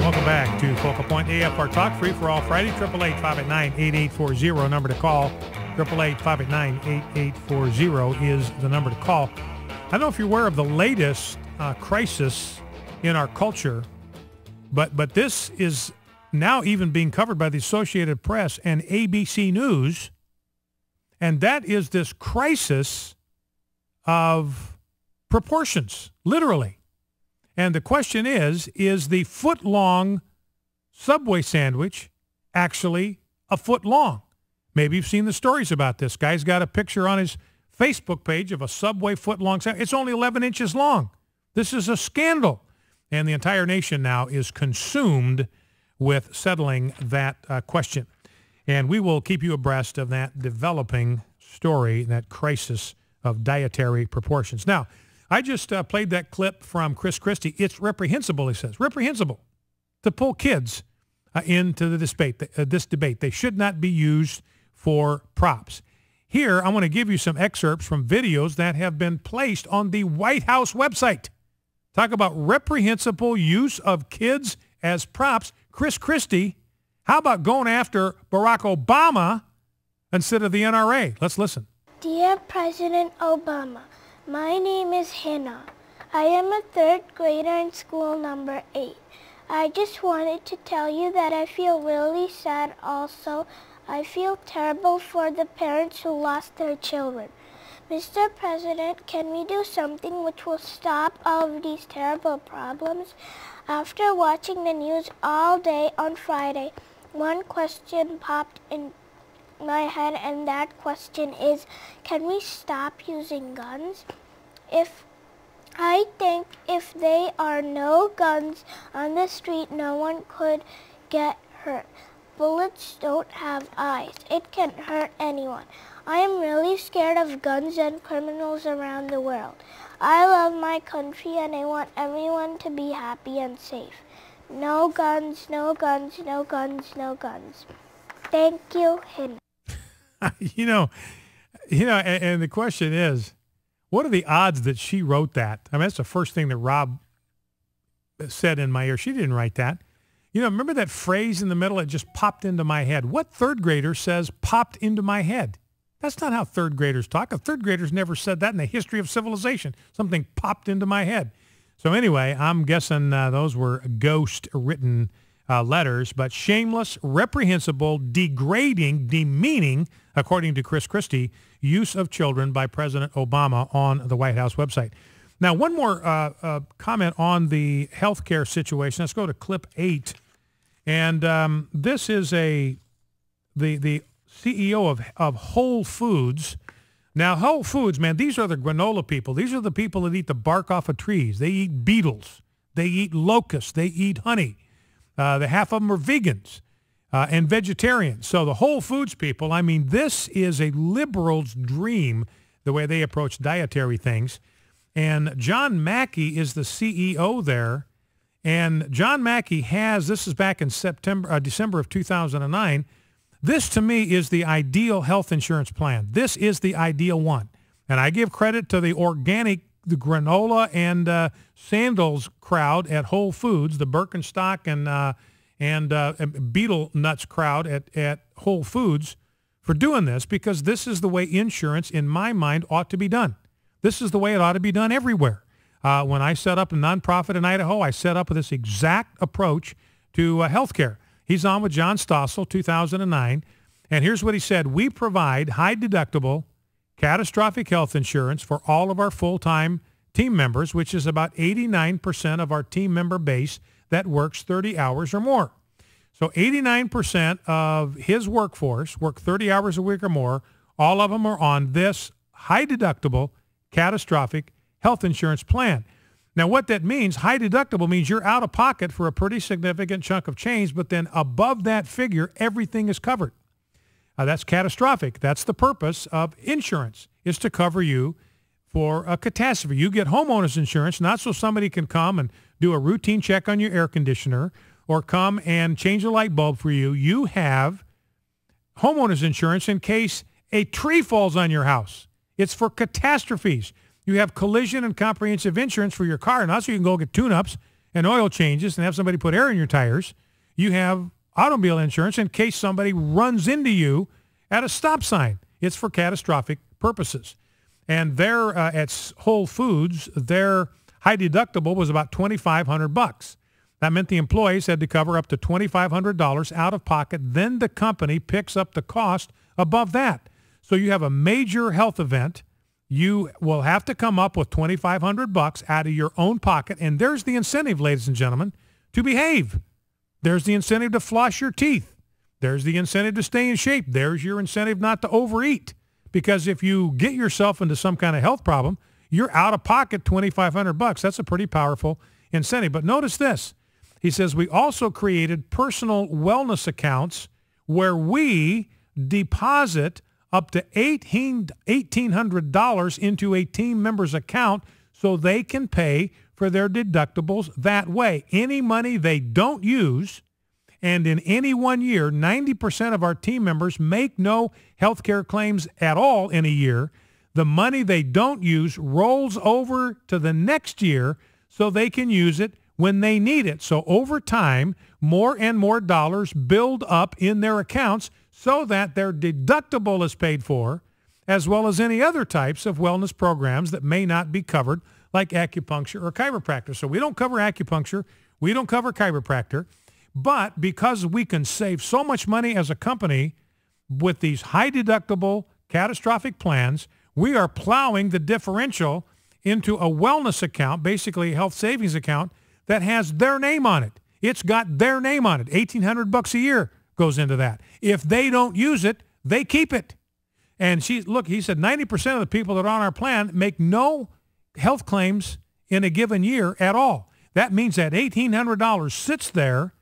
Welcome back to Focal Point AFR Talk, free for all Friday, 888-589-8840, number to call. 888-589-8840 is the number to call. I don't know if you're aware of the latest crisis in our culture, but this is now even being covered by the Associated Press and ABC News, and that is this crisis of proportions, literally. And the question is the foot-long Subway sandwich actually a foot long? Maybe you've seen the stories about this. Guy's got a picture on his Facebook page of a Subway foot-long sandwich. It's only 11 inches long. This is a scandal. And the entire nation now is consumed with settling that question. And we will keep you abreast of that developing story, that crisis of dietary proportions. Now, I just played that clip from Christie. It's reprehensible, he says. Reprehensible to pull kids into this debate. They should not be used for props. Here, I want to give you some excerpts from videos that have been placed on the White House website. Talk about reprehensible use of kids as props. Christie, how about going after Barack Obama instead of the NRA? Let's listen. Dear President Obama, my name is Hannah. I am a third grader in school number 8. I just wanted to tell you that I feel really sad also. I feel terrible for the parents who lost their children. Mr. President, can we do something which will stop all of these terrible problems? After watching the news all day on Friday, one question popped in my head, and that question is, can we stop using guns? I think if there are no guns on the street, no one could get hurt. Bullets don't have eyes. It can hurt anyone. I am really scared of guns and criminals around the world. I love my country and I want everyone to be happy and safe. No guns, no guns, no guns, no guns. Thank you, Hannah. And the question is, what are the odds that she wrote that? I mean, that's the first thing that Rob said in my ear. She didn't write that. Remember that phrase in the middle? It just popped into my head. What third grader says popped into my head? That's not how third graders talk. A third grader's never said that in the history of civilization. Something popped into my head. So anyway, I'm guessing those were ghost-written letters, but shameless, reprehensible, degrading, demeaning, according to Christie, use of children by President Obama on the White House website. Now, one more comment on the healthcare situation. Let's go to clip 8. And this is the CEO of Whole Foods. Now, Whole Foods, man, these are the granola people. These are the people that eat the bark off of trees. They eat beetles. They eat locusts. They eat honey. The half of them are vegans and vegetarians. So the Whole Foods people, I mean, this is a liberal's dream, the way they approach dietary things. And John Mackey is the CEO there. And John Mackey this is back in December of 2009. This, to me, is the ideal health insurance plan. This is the ideal one. And I give credit to the granola and sandals crowd at Whole Foods, the Birkenstock and beetle nuts crowd at Whole Foods for doing this, because this is the way insurance, in my mind, ought to be done. This is the way it ought to be done everywhere. When I set up a nonprofit in Idaho, I set up this exact approach to healthcare. He's on with John Stossel, 2009, and here's what he said. We provide high-deductible, catastrophic health insurance for all of our full-time team members, which is about 89% of our team member base that works 30 hours or more. So 89% of his workforce work 30 hours a week or more. All of them are on this high-deductible, catastrophic health insurance plan. Now, what that means, high deductible means you're out of pocket for a pretty significant chunk of change, but then above that figure, everything is covered. That's catastrophic. That's the purpose of insurance, is to cover you for a catastrophe. You get homeowners insurance, not so somebody can come and do a routine check on your air conditioner or come and change a light bulb for you. You have homeowners insurance in case a tree falls on your house. It's for catastrophes. You have collision and comprehensive insurance for your car, not so you can go get tune-ups and oil changes and have somebody put air in your tires. You have automobile insurance in case somebody runs into you at a stop sign. It's for catastrophic purposes. And there at Whole Foods, their high deductible was about $2,500. That meant the employees had to cover up to $2,500 out of pocket. Then the company picks up the cost above that. So you have a major health event. You will have to come up with $2,500 out of your own pocket. And there's the incentive, ladies and gentlemen, to behave. There's the incentive to floss your teeth. There's the incentive to stay in shape. There's your incentive not to overeat. Because if you get yourself into some kind of health problem, you're out of pocket $2,500. That's a pretty powerful incentive. But notice this. He says, we also created personal wellness accounts where we deposit up to $1,800 into a team member's account so they can pay for their deductibles that way. Any money they don't use, and in any 1 year, 90% of our team members make no health care claims at all in a year. The money they don't use rolls over to the next year so they can use it when they need it. So over time, more and more dollars build up in their accounts so that their deductible is paid for, as well as any other types of wellness programs that may not be covered, like acupuncture or chiropractor. So we don't cover acupuncture. We don't cover chiropractor. But because we can save so much money as a company with these high deductible catastrophic plans, we are plowing the differential into a wellness account, basically a health savings account, that has their name on it. It's got their name on it. $1,800 a year goes into that. If they don't use it, they keep it. And he said 90% of the people that are on our plan make no health claims in a given year at all. That means that $1,800 sits there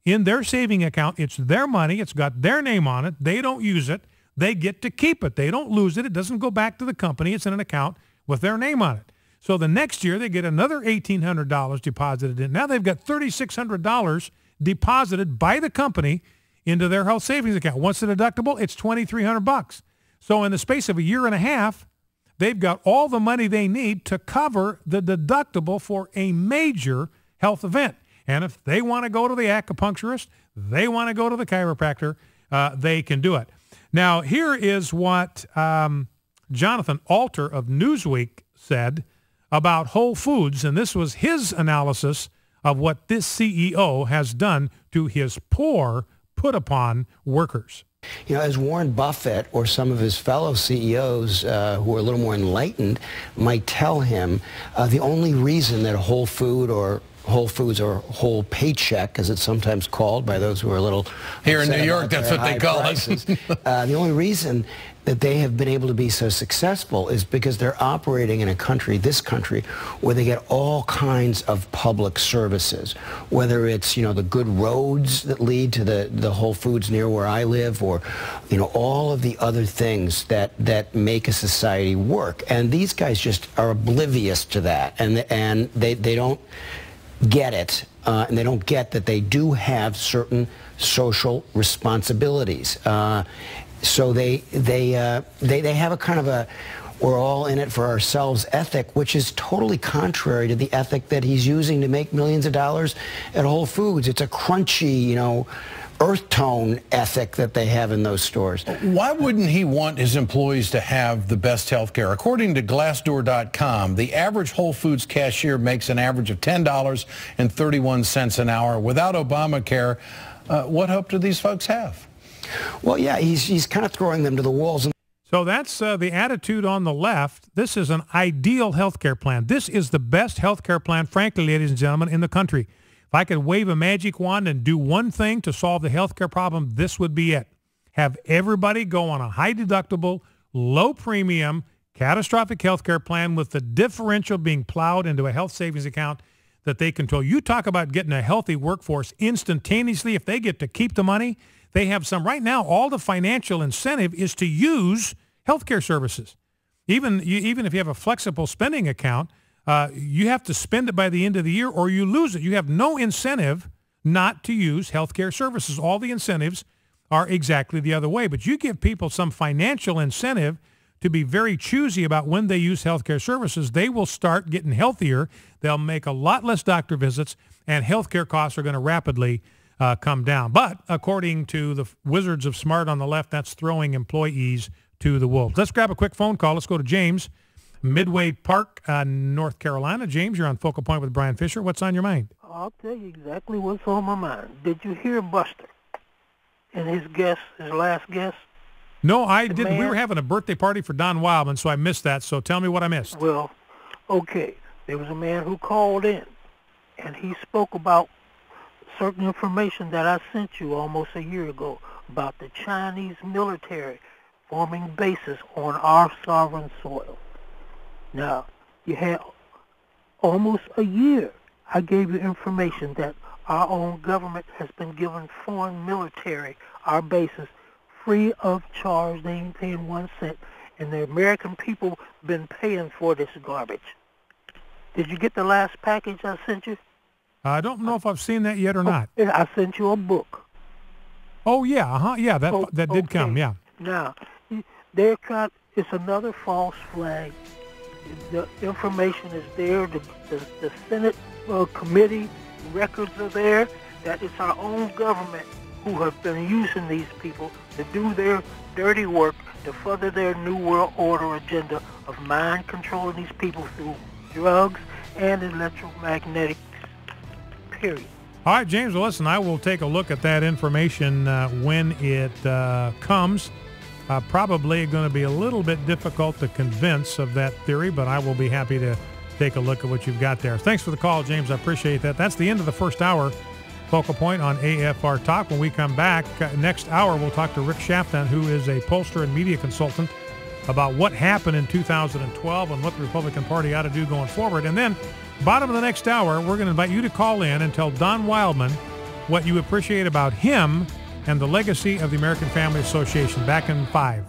in their saving account. It's their money. It's got their name on it. They don't use it. They get to keep it. They don't lose it. It doesn't go back to the company. It's in an account with their name on it. So the next year, they get another $1,800 deposited in. Now they've got $3,600 deposited by the company into their health savings account. Once the deductible, it's $2,300. So in the space of a year and a half, they've got all the money they need to cover the deductible for a major health event. And if they want to go to the acupuncturist, they want to go to the chiropractor, they can do it. Now, here is what Jonathan Alter of Newsweek said about Whole Foods, and this was his analysis of what this CEO has done to his poor, put-upon workers. You know, as Warren Buffett or some of his fellow CEOs who are a little more enlightened might tell him, the only reason that Whole Foods or Whole Paycheck, as it's sometimes called by those who are a little here in New York, that's what they call it. The only reason that they have been able to be so successful is because they're operating in a country, this country, where they get all kinds of public services, whether it's, you know, the good roads that lead to the Whole Foods near where I live, or, you know, all of the other things that make a society work. And these guys just are oblivious to that, and they don't get it, and they don't get that they do have certain social responsibilities. So they have a kind of a we're all in it for ourselves ethic, which is totally contrary to the ethic that he's using to make millions of dollars at Whole Foods. It's a crunchy, you know, earth tone ethic that they have in those stores. Why wouldn't he want his employees to have the best health care? According to Glassdoor.com, the average Whole Foods cashier makes an average of $10.31 an hour. Without Obamacare, what hope do these folks have? Well, yeah, he's kind of throwing them to the wolves. So that's the attitude on the left. This is an ideal health care plan. This is the best health care plan, frankly, ladies and gentlemen, in the country. If I could wave a magic wand and do one thing to solve the health care problem, this would be it. Have everybody go on a high deductible, low premium, catastrophic health care plan with the differential being plowed into a health savings account that they control. You talk about getting a healthy workforce instantaneously. If they get to keep the money, they have some. Right now, all the financial incentive is to use healthcare services. Even if you have a flexible spending account, you have to spend it by the end of the year or you lose it. You have no incentive not to use healthcare services. All the incentives are exactly the other way. But you give people some financial incentive to be very choosy about when they use healthcare services, they will start getting healthier. They'll make a lot less doctor visits, and healthcare costs are going to rapidly come down. But according to the wizards of smart on the left, that's throwing employees to the wolves. Let's grab a quick phone call. Let's go to James, Midway Park, North Carolina. James, you're on Focal Point with Brian Fisher. What's on your mind? I'll tell you exactly what's on my mind. Did you hear Buster and his last guest? No, I didn't. We were having a birthday party for Don Wildman, so I missed that. So tell me what I missed. Well, okay. There was a man who called in, and he spoke about certain information that I sent you almost a year ago about the Chinese military forming bases on our sovereign soil. Now, you had almost a year. I gave you information that our own government has been giving foreign military our bases free of charge. They ain't paying 1 cent, and the American people been paying for this garbage. Did you get the last package I sent you? I don't know if I've seen that yet or not. I sent you a book. Oh, yeah, yeah, that did come, yeah. Now, it's another false flag. The information is there. The Senate committee records are there. That it's our own government who have been using these people to do their dirty work to further their New World Order agenda of mind controlling these people through drugs and electromagnetic, period. All right, James, well, listen, I will take a look at that information when it comes. Probably going to be a little bit difficult to convince of that theory, but I will be happy to take a look at what you've got there. Thanks for the call, James. I appreciate that. That's the end of the first hour. Focal Point on AFR Talk. When we come back, next hour, we'll talk to Rick Shaftan, who is a pollster and media consultant, about what happened in 2012 and what the Republican Party ought to do going forward. And then, bottom of the next hour, we're going to invite you to call in and tell Don Wildman what you appreciate about him and the legacy of the American Family Association. Back in 5.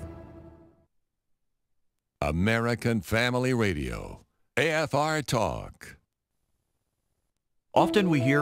American Family Radio, AFR Talk. Often we hear